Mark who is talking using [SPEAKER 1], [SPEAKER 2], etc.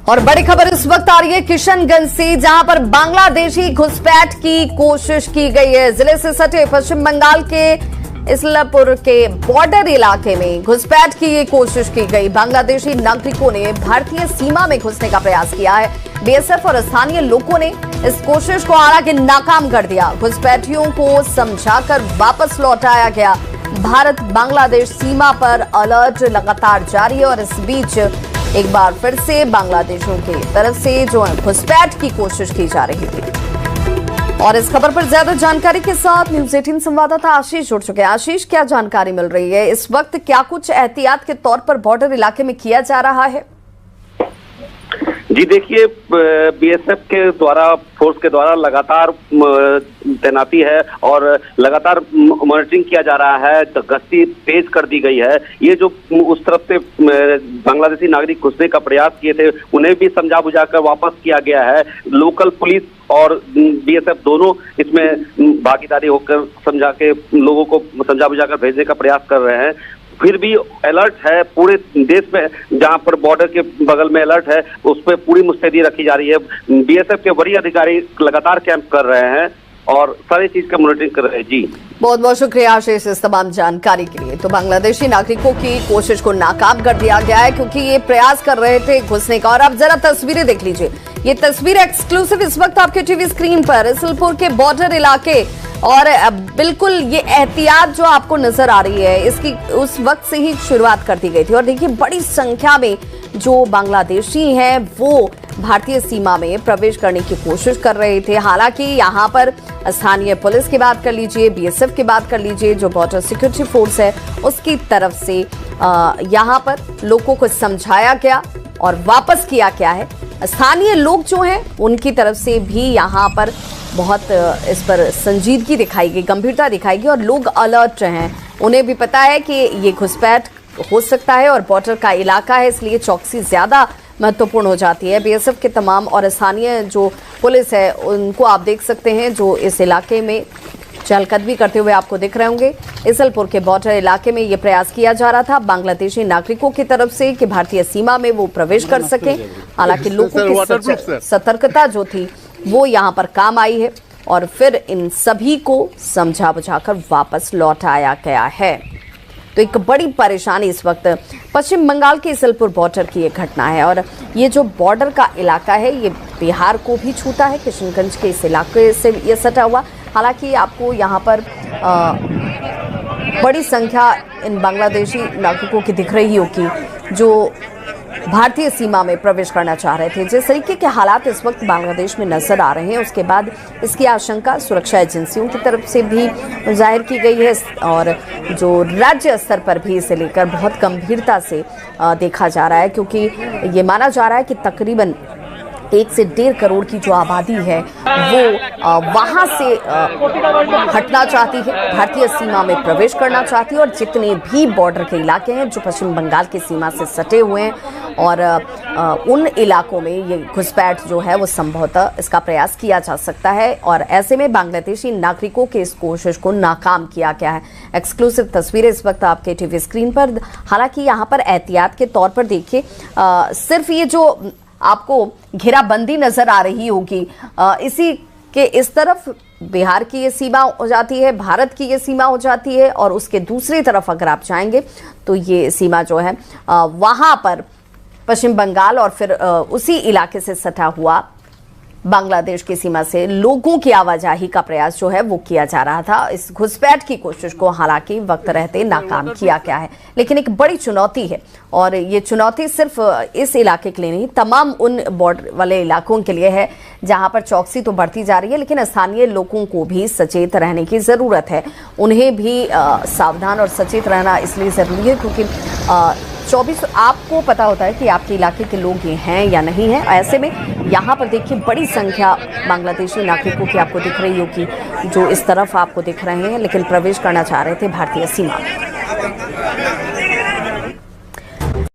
[SPEAKER 1] और बड़ी खबर इस वक्त आ रही है किशनगंज से, जहां पर बांग्लादेशी घुसपैठ की कोशिश की गई है। जिले से सटे पश्चिम बंगाल के इसलपुर के बॉर्डर इलाके में घुसपैठ की ये कोशिश की गई। बांग्लादेशी नागरिकों ने भारतीय सीमा में घुसने का प्रयास किया है। बीएसएफ और स्थानीय लोगों ने इस कोशिश को हालांकि नाकाम कर दिया। घुसपैठियों को समझाकर वापस लौटाया गया। भारत बांग्लादेश सीमा पर अलर्ट लगातार जारी है और इस बीच एक बार फिर से बांग्लादेशियों की तरफ से जो घुसपैठ की कोशिश की जा रही थी। और इस खबर पर ज्यादा जानकारी के साथ न्यूज 18 संवाददाता आशीष जुड़ चुके हैं। आशीष, क्या जानकारी मिल रही है इस वक्त? क्या कुछ एहतियात के तौर पर बॉर्डर इलाके में किया जा रहा है?
[SPEAKER 2] जी देखिए, बीएसएफ के द्वारा फोर्स के द्वारा लगातार तैनाती है और लगातार मॉनिटरिंग किया जा रहा है। गश्ती तेज कर दी गई है। ये जो उस तरफ से बांग्लादेशी नागरिक घुसने का प्रयास किए थे उन्हें भी समझा बुझाकर वापस किया गया है। लोकल पुलिस और बीएसएफ दोनों इसमें भागीदारी होकर समझा के लोगों को समझा बुझाकर भेजने का प्रयास कर रहे हैं। फिर भी अलर्ट है पूरे देश में, जहां पर बॉर्डर के बगल में अलर्ट है उस पर पूरी मुस्तैदी रखी जा रही है। बीएसएफ के वरीय अधिकारी लगातार कैंप कर रहे हैं और सारी चीज का मॉनिटरिंग कर रहे हैं। जी
[SPEAKER 1] बहुत बहुत शुक्रिया आशीष इस तमाम जानकारी के लिए। तो बांग्लादेशी नागरिकों की कोशिश को नाकाम कर दिया गया है क्योंकि ये प्रयास कर रहे थे घुसने का। और अब जरा तस्वीरें देख लीजिए। ये तस्वीर एक्सक्लूसिव इस वक्त आपके टीवी स्क्रीन पर इसलपुर के बॉर्डर इलाके, और बिल्कुल ये एहतियात जो आपको नजर आ रही है इसकी उस वक्त से ही शुरुआत कर दी गई थी। और देखिए बड़ी संख्या में जो बांग्लादेशी हैं वो भारतीय सीमा में प्रवेश करने की कोशिश कर रहे थे। हालांकि यहाँ पर स्थानीय पुलिस की बात कर लीजिए, बीएसएफ की बात कर लीजिए, जो बॉर्डर सिक्योरिटी फोर्स है उसकी तरफ से यहाँ पर लोगों को समझाया गया और वापस किया गया है। स्थानीय लोग जो हैं उनकी तरफ से भी यहाँ पर बहुत इस पर संजीदगी दिखाई गई, गंभीरता दिखाई गई और लोग अलर्ट हैं। उन्हें भी पता है कि ये घुसपैठ हो सकता है और बॉर्डर का इलाका है, इसलिए चौकसी ज्यादा महत्वपूर्ण हो जाती है। बीएसएफ के तमाम और स्थानीय जो पुलिस है उनको आप देख सकते हैं जो इस इलाके में चहलकदमी करते हुए आपको दिख रहे होंगे। इसलपुर के बॉर्डर इलाके में ये प्रयास किया जा रहा था बांग्लादेशी नागरिकों की तरफ से कि भारतीय सीमा में वो प्रवेश कर सकें। हालांकि लोगों की सतर्कता जो थी वो यहाँ पर काम आई है और फिर इन सभी को समझा बुझाकर वापस लौटाया गया है। तो एक बड़ी परेशानी इस वक्त पश्चिम बंगाल के इसलपुर बॉर्डर की ये घटना है। और ये जो बॉर्डर का इलाका है ये बिहार को भी छूता है। किशनगंज के इस इलाके से ये सटा हुआ। हालांकि आपको यहाँ पर बड़ी संख्या इन बांग्लादेशी नागरिकों की दिख रही होगी जो भारतीय सीमा में प्रवेश करना चाह रहे थे। जिस तरीके के हालात इस वक्त बांग्लादेश में नजर आ रहे हैं उसके बाद इसकी आशंका सुरक्षा एजेंसियों की तरफ से भी जाहिर की गई है और जो राज्य स्तर पर भी इसे लेकर बहुत गंभीरता से देखा जा रहा है, क्योंकि ये माना जा रहा है कि तकरीबन 1 से 1.5 करोड़ की जो आबादी है वो वहां से हटना चाहती है, भारतीय सीमा में प्रवेश करना चाहती है। और जितने भी बॉर्डर के इलाके हैं जो पश्चिम बंगाल की सीमा से सटे हुए हैं और उन इलाकों में ये घुसपैठ जो है वो संभवतः इसका प्रयास किया जा सकता है। और ऐसे में बांग्लादेशी नागरिकों के इस कोशिश को नाकाम किया गया है। एक्सक्लूसिव तस्वीरें इस वक्त आपके टीवी स्क्रीन पर। हालांकि यहाँ पर एहतियात के तौर पर देखिए सिर्फ ये जो आपको घेराबंदी नजर आ रही होगी, इसी के इस तरफ बिहार की ये सीमा हो जाती है, भारत की ये सीमा हो जाती है और उसके दूसरी तरफ अगर आप जाएंगे तो ये सीमा जो है वहां पर पश्चिम बंगाल और फिर उसी इलाके से सटा हुआ बांग्लादेश की सीमा से लोगों की आवाजाही का प्रयास जो है वो किया जा रहा था। इस घुसपैठ की कोशिश को हालांकि वक्त रहते नाकाम किया गया है, लेकिन एक बड़ी चुनौती है। और ये चुनौती सिर्फ इस इलाके के लिए नहीं, तमाम उन बॉर्डर वाले इलाकों के लिए है जहां पर चौकसी तो बढ़ती जा रही है, लेकिन स्थानीय लोगों को भी सचेत रहने की जरूरत है। उन्हें भी सावधान और सचेत रहना इसलिए जरूरी है क्योंकि 24 आपको पता होता है कि आपके इलाके के लोग ये हैं या नहीं हैं। ऐसे में यहाँ पर देखिए बड़ी संख्या बांग्लादेशी नागरिकों की आपको दिख रही होगी जो इस तरफ आपको दिख रहे हैं लेकिन प्रवेश करना चाह रहे थे भारतीय सीमा में।